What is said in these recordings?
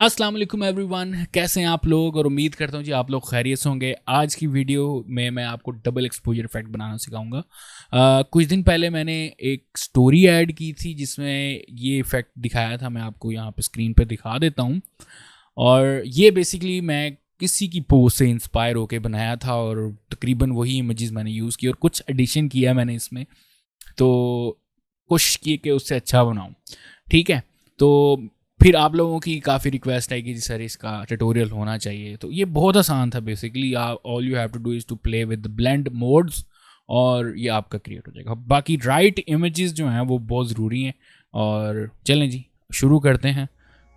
अस्सलाम वालेकुम एवरीवन, कैसे हैं आप लोग। और उम्मीद करता हूँ जी आप लोग खैरियत से होंगे। आज की वीडियो में मैं आपको डबल एक्सपोजर इफेक्ट बनाना सिखाऊंगा। कुछ दिन पहले मैंने एक स्टोरी ऐड की थी जिसमें ये इफेक्ट दिखाया था। मैं आपको यहाँ पे स्क्रीन पे दिखा देता हूँ। और ये बेसिकली मैं किसी की पोस्ट से इंस्पायर होके बनाया था और तकरीबन वही इमेजेस मैंने यूज़ की और कुछ एडिशन किया मैंने इसमें। तो कोशिश की कि उससे अच्छा बनाऊँ। ठीक है, तो फिर आप लोगों की काफ़ी रिक्वेस्ट आई कि जी सर इसका ट्यूटोरियल होना चाहिए। तो ये बहुत आसान था बेसिकली। आप all you have to do is to play with blend modes और ये आपका क्रिएट हो जाएगा। बाकी राइट इमेजेस जो हैं वो बहुत ज़रूरी हैं। और चलें जी शुरू करते हैं।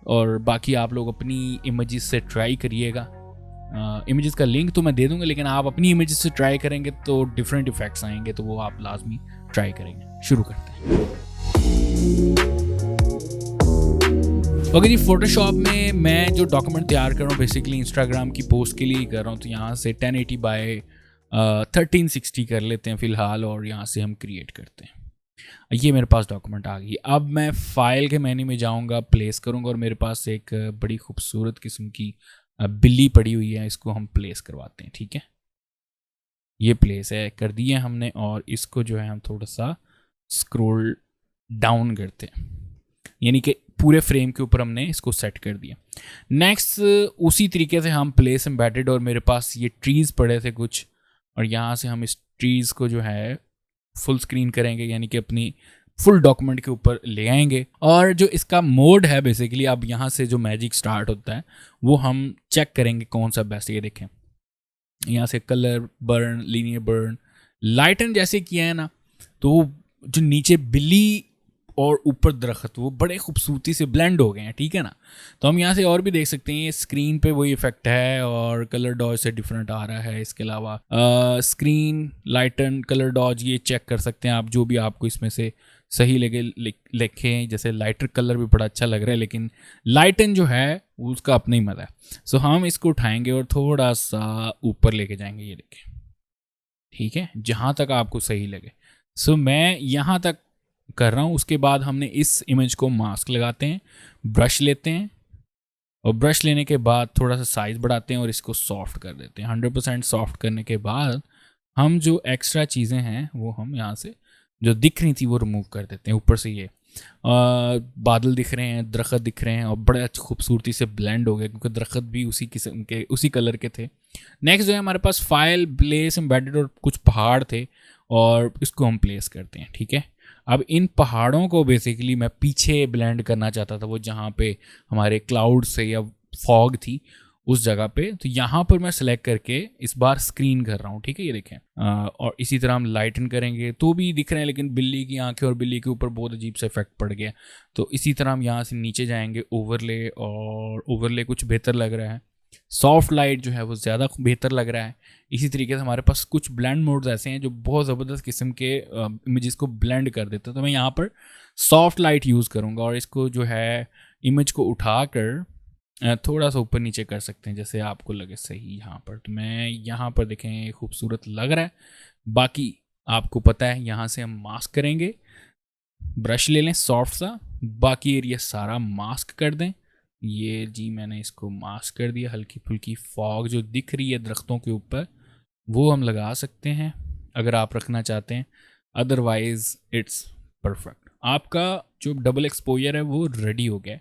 और बाकी आप लोग अपनी इमेजेस से ट्राई करिएगा। इमेजेस का लिंक तो मैं दे दूंगा, लेकिन आप अपनी इमेजेस से ट्राई करेंगे तो डिफरेंट इफेक्ट्स आएंगे, तो वो आप लाजमी ट्राई करेंगे। शुरू करते हैं। ओके जी, फोटोशॉप में मैं जो डॉक्यूमेंट तैयार कर रहा हूँ बेसिकली इंस्टाग्राम की पोस्ट के लिए ही कर रहा हूँ। तो यहाँ से 1080 बाय 1360 कर लेते हैं फ़िलहाल और यहाँ से हम क्रिएट करते हैं। ये मेरे पास डॉक्यूमेंट आ गई। अब मैं फ़ाइल के मेन्यू में जाऊँगा, प्लेस करूँगा और मेरे पास एक बड़ी खूबसूरत किस्म की बिल्ली पड़ी हुई है। इसको हम प्लेस करवाते हैं। ठीक है, ये प्लेस है कर दिए हमने और इसको जो है हम थोड़ा सा स्क्रॉल डाउन करते हैं, यानी कि पूरे फ्रेम के ऊपर हमने इसको सेट कर दिया। नेक्स्ट उसी तरीके से हम प्लेस एम्बेडेड और मेरे पास ये ट्रीज़ पड़े थे कुछ, और यहाँ से हम इस ट्रीज़ को जो है फुल स्क्रीन करेंगे, यानी कि अपनी फुल डॉक्यूमेंट के ऊपर ले आएंगे। और जो इसका मोड है बेसिकली, अब यहाँ से जो मैजिक स्टार्ट होता है वो हम चेक करेंगे कौन सा बेस्ट। ये देखें यहाँ से कलर बर्न, लीनियर बर्न, लाइटन जैसे किया है ना, तो जो नीचे बिल्ली और ऊपर दरख्त वो बड़े खूबसूरती से ब्लेंड हो गए हैं। ठीक है ना, तो हम यहाँ से और भी देख सकते हैं स्क्रीन पे वही इफेक्ट है और कलर डॉज से डिफरेंट आ रहा है। इसके अलावा स्क्रीन लाइटन कलर डॉज ये चेक कर सकते हैं आप, जो भी आपको इसमें से सही लगे लिखें। जैसे लाइटर कलर भी बड़ा अच्छा लग रहा है, लेकिन लाइटन जो है उसका अपना ही मज़ा है। सो हम इसको उठाएंगे और थोड़ा सा ऊपर लेके जाएंगे। ये देखें, ठीक है, जहाँ तक आपको सही लगे। सो मैं यहाँ तक कर रहा हूँ। उसके बाद हमने इस इमेज को मास्क लगाते हैं, ब्रश लेते हैं और ब्रश लेने के बाद थोड़ा सा साइज बढ़ाते हैं और इसको सॉफ्ट कर देते हैं। 100% सॉफ्ट करने के बाद हम जो एक्स्ट्रा चीज़ें हैं वो हम यहाँ से जो दिख रही थी वो रिमूव कर देते हैं। ऊपर से ये बादल दिख रहे हैं, दरख्त दिख रहे हैं और बड़े अच्छी खूबसूरती से ब्लेंड हो गए क्योंकि दरख्त भी उसी किस्म के उसी कलर के थे। नेक्स्ट जो है हमारे पास फाइल प्लेस एम्बेडेड और कुछ पहाड़ थे और इसको हम प्लेस करते हैं। ठीक है, अब इन पहाड़ों को बेसिकली मैं पीछे ब्लेंड करना चाहता था, वो जहाँ पे हमारे क्लाउड से या फॉग थी उस जगह पे। तो यहाँ पर मैं सेलेक्ट करके इस बार स्क्रीन कर रहा हूँ। ठीक है, ये देखें। और इसी तरह हम लाइटन करेंगे तो भी दिख रहे हैं, लेकिन बिल्ली की आंखें और बिल्ली के ऊपर बहुत अजीब सा इफेक्ट पड़ गया। तो इसी तरह हम यहाँ से नीचे जाएंगे ओवरले, और ओवरले कुछ बेहतर लग रहा है। सॉफ्ट लाइट जो है वो ज़्यादा बेहतर लग रहा है। इसी तरीके से हमारे पास कुछ ब्लेंड मोड्स ऐसे हैं जो बहुत ज़बरदस्त किस्म के इमेजेस को ब्लेंड कर देते हैं। तो मैं यहाँ पर सॉफ्ट लाइट यूज़ करूँगा और इसको जो है इमेज को उठाकर थोड़ा सा ऊपर नीचे कर सकते हैं जैसे आपको लगे सही। यहाँ पर तो मैं यहाँ पर देखें खूबसूरत लग रहा है। बाकी आपको पता है यहाँ से हम मास्क करेंगे, ब्रश ले लें सॉफ्ट सा, बाकी एरिया सारा मास्क कर दें। ये जी मैंने इसको मास्क कर दिया। हल्की फुल्की फॉग जो दिख रही है दरख्तों के ऊपर वो हम लगा सकते हैं अगर आप रखना चाहते हैं, अदरवाइज इट्स परफेक्ट। आपका जो डबल एक्सपोजर है वो रेडी हो गया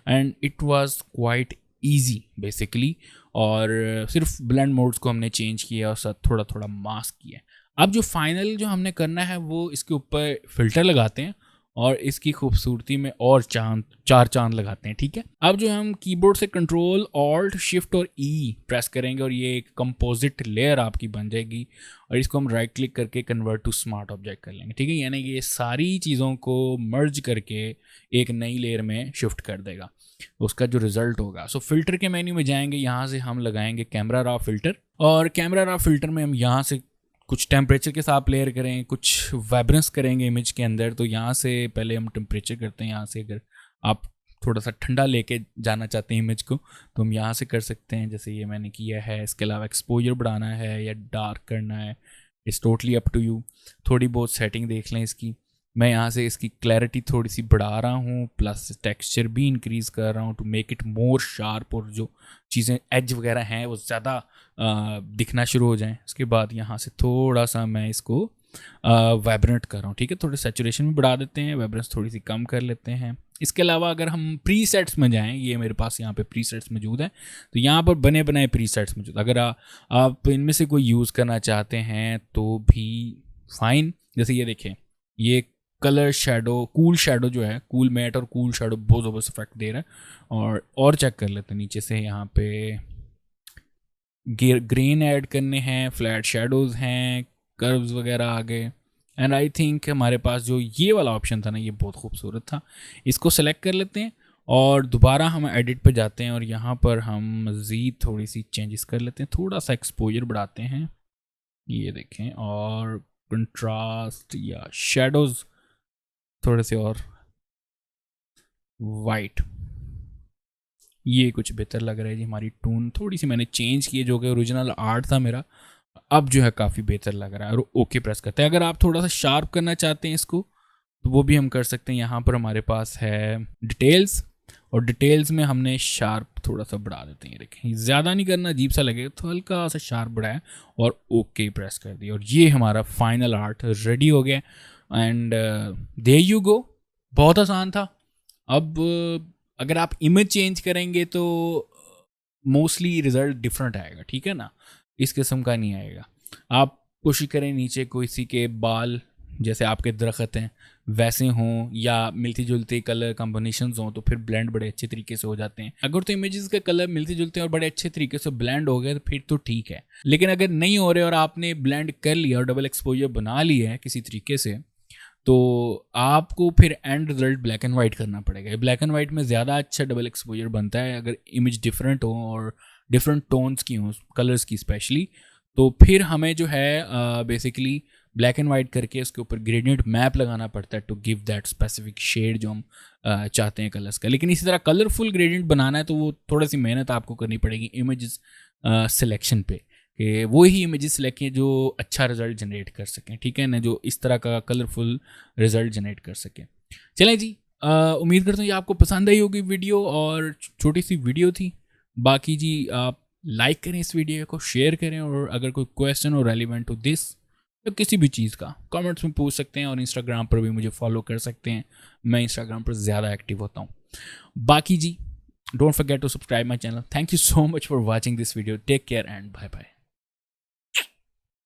and it was quite easy basically. और सिर्फ ब्लेंड मोड्स को हमने चेंज किया और साथ थोड़ा थोड़ा मास्क किया। अब जो फाइनल जो हमने करना है वो इसके ऊपर फिल्टर लगाते हैं और इसकी खूबसूरती में और चार चांद लगाते हैं। ठीक है, अब जो हम कीबोर्ड से कंट्रोल ऑल्ट शिफ्ट और ई प्रेस करेंगे और ये एक कंपोजिट लेयर आपकी बन जाएगी और इसको हम राइट क्लिक करके कन्वर्ट टू स्मार्ट ऑब्जेक्ट कर लेंगे। ठीक है, यानी कि ये सारी चीज़ों को मर्ज करके एक नई लेयर में शिफ्ट कर देगा, उसका जो रिजल्ट होगा। सो फिल्टर के मेन्यू में जाएंगे, यहाँ से हम लगाएंगे कैमरा रॉ फिल्टर और कैमरा रॉ फिल्टर में हम यहाँ से कुछ टेम्परेचर के साथ लेयर करें, कुछ वाइब्रेंस करेंगे इमेज के अंदर। तो यहाँ से पहले हम टेम्परेचर करते हैं। यहाँ से अगर आप थोड़ा सा ठंडा लेके जाना चाहते हैं इमेज को तो हम यहाँ से कर सकते हैं, जैसे ये मैंने किया है। इसके अलावा एक्सपोजर बढ़ाना है या डार्क करना है, it's totally up to you. थोड़ी बहुत सेटिंग देख लें इसकी। मैं यहाँ से इसकी क्लैरिटी थोड़ी सी बढ़ा रहा हूँ, प्लस टेक्सचर भी इंक्रीज़ कर रहा हूँ to make it more sharp, और जो चीज़ें एज वगैरह हैं वो ज़्यादा दिखना शुरू हो जाएं। उसके बाद यहाँ से थोड़ा सा मैं इसको वाइब्रेंट कर रहा हूँ, ठीक है। थोड़ी सैचुरेशन भी बढ़ा देते हैं, वाइब्रेंस थोड़ी सी कम कर लेते हैं। इसके अलावा अगर हम प्रीसेट्स में जाएं, ये मेरे पास यहाँ पे प्रीसेट्स मौजूद हैं, तो यहाँ पर बने बनाए प्रीसेट्स मौजूद। अगर आप इनमें से कोई यूज़ करना चाहते हैं तो भी फाइन। जैसे ये देखें, ये कलर शेडो, कूल शेडो जो है, कूल मैट और कूल शेडो बहुत ज़बरदस्त इफेक्ट दे रहा है। और चेक कर लेते हैं नीचे से, यहाँ पे ग्रेन ऐड करने हैं, फ्लैट शेडोज़ हैं, कर्व्स वगैरह आ गए। एंड आई थिंक हमारे पास जो ये वाला ऑप्शन था ना, ये बहुत खूबसूरत था। इसको सेलेक्ट कर लेते हैं और दोबारा हम एडिट पे जाते हैं और यहाँ पर हम मज़ीद थोड़ी सी चेंजेस कर लेते हैं, थोड़ा सा एक्सपोजर बढ़ाते हैं, ये देखें, और कंट्रास्ट या शेडोज़ थोड़े से और वाइट, ये कुछ बेहतर लग रहा है जी। हमारी टोन थोड़ी सी मैंने चेंज की है, जो कि ओरिजिनल आर्ट था मेरा, अब जो है काफ़ी बेहतर लग रहा है। और ओके प्रेस करते हैं। अगर आप थोड़ा सा शार्प करना चाहते हैं इसको, तो वो भी हम कर सकते हैं। यहाँ पर हमारे पास है डिटेल्स, और डिटेल्स में हमने शार्प थोड़ा सा बढ़ा देते हैं। देखें, ज़्यादा नहीं करना, अजीब सा लगे तो हल्का सा शार्प बढ़ाया और ओके प्रेस कर दिया, और ये हमारा फाइनल आर्ट रेडी हो गया। एंड देयर यू गो, बहुत आसान था। अब अगर आप इमेज चेंज करेंगे तो मोस्टली रिजल्ट डिफरेंट आएगा, ठीक है ना, इस किस्म का नहीं आएगा। आप कोशिश करें नीचे किसी के बाल जैसे आपके दरख्त हैं वैसे हों, या मिलती जुलती कलर कॉम्बिनेशंस हों, तो फिर ब्लेंड बड़े अच्छे तरीके से हो जाते हैं। अगर तो इमेजेस के कलर मिलते जुलते हैं और बड़े अच्छे तरीके से ब्लेंड हो गए तो फिर तो ठीक है। लेकिन अगर नहीं हो रहे और आपने ब्लेंड कर लिया और डबल एक्सपोजर बना लिया है किसी तरीके से, तो आपको फिर and result black and white करना पड़ेगा। ब्लैक एंड वाइट में ज़्यादा अच्छा डबल एक्सपोजर बनता है अगर इमेज डिफरेंट हो और डिफरेंट टोन्स की हों, कलर्स की स्पेशली। तो फिर हमें जो है बेसिकली ब्लैक एंड वाइट करके उसके ऊपर ग्रेडियंट मैप लगाना पड़ता है to give that specific shade जो हम चाहते हैं कलर्स का। लेकिन इसी तरह कलरफुल ग्रेडियंट बनाना है तो वो थोड़ी सी मेहनत आपको करनी पड़ेगी इमेजेस सिलेक्शन पे, कि वो ही इमेजेस सिलेक्ट किए जो अच्छा रिजल्ट जनरेट कर सकें, ठीक है ना, जो इस तरह का कलरफुल रिजल्ट जनरेट कर सकें। चलें जी, उम्मीद करता हूँ ये आपको पसंद आई होगी वीडियो, और छोटी सी वीडियो थी। बाकी जी आप लाइक करें इस वीडियो को, शेयर करें, और अगर कोई क्वेश्चन हो रेलिवेंट टू दिस या किसी भी चीज़ का कमेंट्स में पूछ सकते हैं, और इंस्टाग्राम पर भी मुझे फॉलो कर सकते हैं। मैं इंस्टाग्राम पर ज़्यादा एक्टिव होता हूँ। बाकी जी, don't forget to subscribe my channel. Thank you so much for watching this video. Take care and bye bye.